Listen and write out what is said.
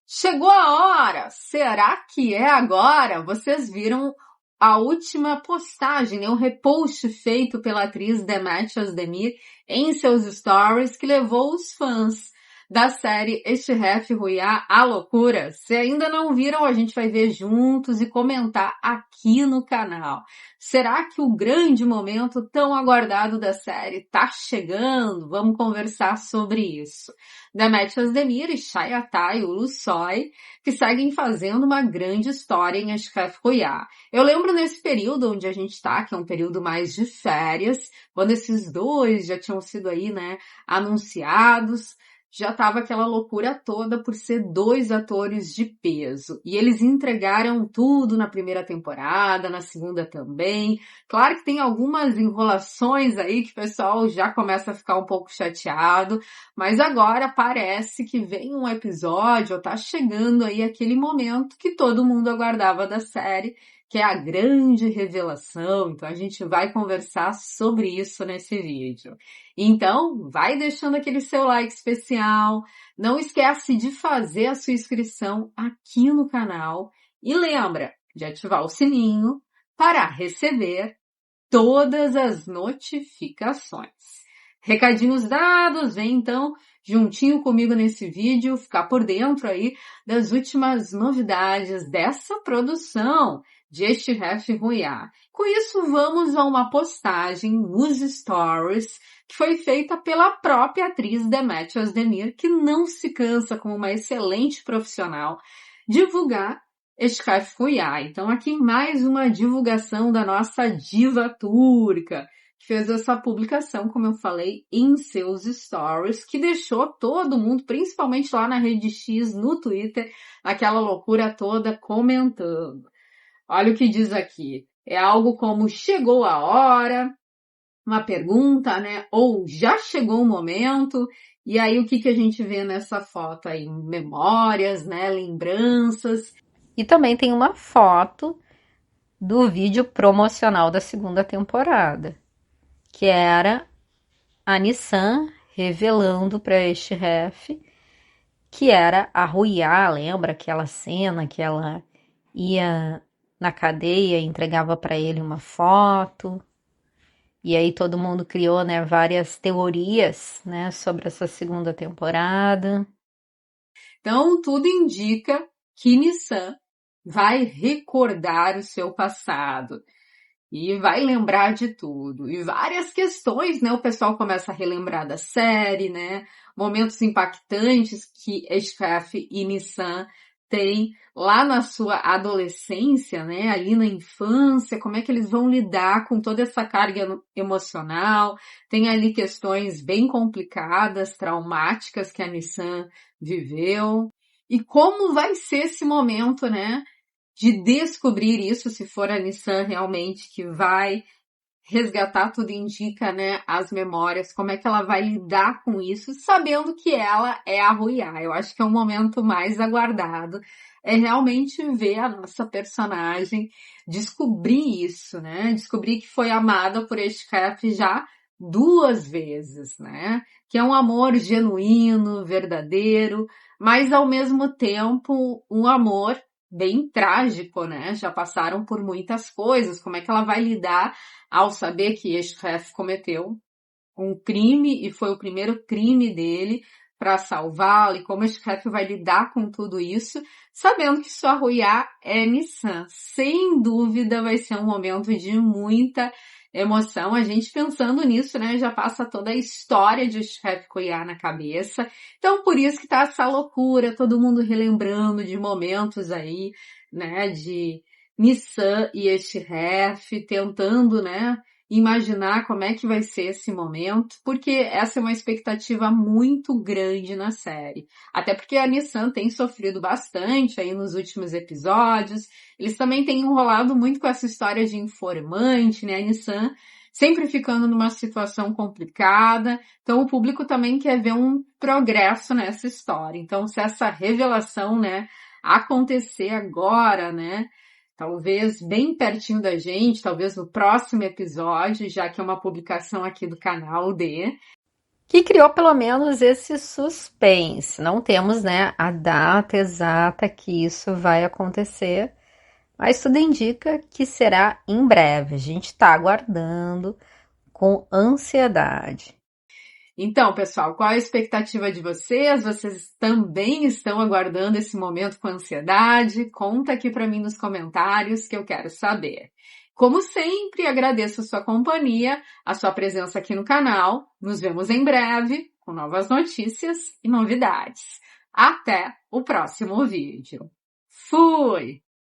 Chegou a hora! Será que é agora? Vocês viram a última postagem, né? Um repost feito pela atriz Demet Özdemir em seus stories que levou os fãs da série Eşref Rüya à loucura. Se ainda não viram, a gente vai ver juntos e comentar aqui no canal. Será que o grande momento tão aguardado da série tá chegando? Vamos conversar sobre isso. Demet Özdemir e Çağatay Ulusoy, que seguem fazendo uma grande história em Eşref Rüya. Eu lembro nesse período onde a gente está, que é um período mais de férias, quando esses dois já tinham sido aí, né, anunciados, já estava aquela loucura toda por ser dois atores de peso. E eles entregaram tudo na primeira temporada, na segunda também. Claro que tem algumas enrolações aí que o pessoal já começa a ficar um pouco chateado, mas agora parece que vem um episódio, ou tá chegando aí aquele momento que todo mundo aguardava da série, que é a grande revelação. Então a gente vai conversar sobre isso nesse vídeo. Então, vai deixando aquele seu like especial, não esquece de fazer a sua inscrição aqui no canal e lembra de ativar o sininho para receber todas as notificações. Recadinhos dados, vem então juntinho comigo nesse vídeo, ficar por dentro aí das últimas novidades dessa produção de Eşref Rüya. Com isso, vamos a uma postagem nos stories que foi feita pela própria atriz Demet Özdemir, que não se cansa, como uma excelente profissional, divulgar Eşref Rüya. Então aqui mais uma divulgação da nossa diva turca, que fez essa publicação, como eu falei, em seus stories, que deixou todo mundo, principalmente lá na rede X, no Twitter, aquela loucura toda comentando. Olha o que diz aqui. É algo como chegou a hora, uma pergunta, né? Ou já chegou o momento. E aí o que a gente vê nessa foto aí? Memórias, né? Lembranças. E também tem uma foto do vídeo promocional da segunda temporada, que era a Nissan revelando para Eşref que era a Rüya. Lembra aquela cena que ela ia na cadeia e entregava para ele uma foto? E aí todo mundo criou, né, várias teorias, né, sobre essa segunda temporada. Então tudo indica que Nissan vai recordar o seu passado e vai lembrar de tudo. E várias questões, né? O pessoal começa a relembrar da série, né? Momentos impactantes que Eşref e Nissan têm lá na sua adolescência, né? Ali na infância, como é que eles vão lidar com toda essa carga emocional. Tem ali questões bem complicadas, traumáticas que a Nissan viveu. E como vai ser esse momento, né? De descobrir isso, se for a Nissan realmente que vai resgatar, tudo indica, né, as memórias, como é que ela vai lidar com isso, sabendo que ela é a Rüya. Eu acho que é o momento mais aguardado, é realmente ver a nossa personagem descobrir isso, né, descobrir que foi amada por Eşref já 2 vezes, né, que é um amor genuíno, verdadeiro, mas ao mesmo tempo um amor bem trágico, né? Já passaram por muitas coisas. Como é que ela vai lidar ao saber que Eşref cometeu um crime e foi o primeiro crime dele para salvá-lo? E como Eşref vai lidar com tudo isso, sabendo que sua Rüya é Nissan? Sem dúvida vai ser um momento de muita emoção. A gente pensando nisso, né, já passa toda a história de Eşref Rüya na cabeça. Então, por isso que tá essa loucura, todo mundo relembrando de momentos aí, né, de Nissan e Eşref, tentando, né, imaginar como é que vai ser esse momento, porque essa é uma expectativa muito grande na série. Até porque a Nissan tem sofrido bastante aí nos últimos episódios. Eles também têm enrolado muito com essa história de informante, né? A Nissan sempre ficando numa situação complicada. Então o público também quer ver um progresso nessa história. Então se essa revelação, né, acontecer agora, né, talvez bem pertinho da gente, talvez no próximo episódio, já que é uma publicação aqui do canal D. que criou pelo menos esse suspense. Não temos, né, a data exata que isso vai acontecer, mas tudo indica que será em breve. A gente está aguardando com ansiedade. Então, pessoal, qual a expectativa de vocês? Vocês também estão aguardando esse momento com ansiedade? Conta aqui para mim nos comentários que eu quero saber. Como sempre, agradeço a sua companhia, a sua presença aqui no canal. Nos vemos em breve com novas notícias e novidades. Até o próximo vídeo. Fui!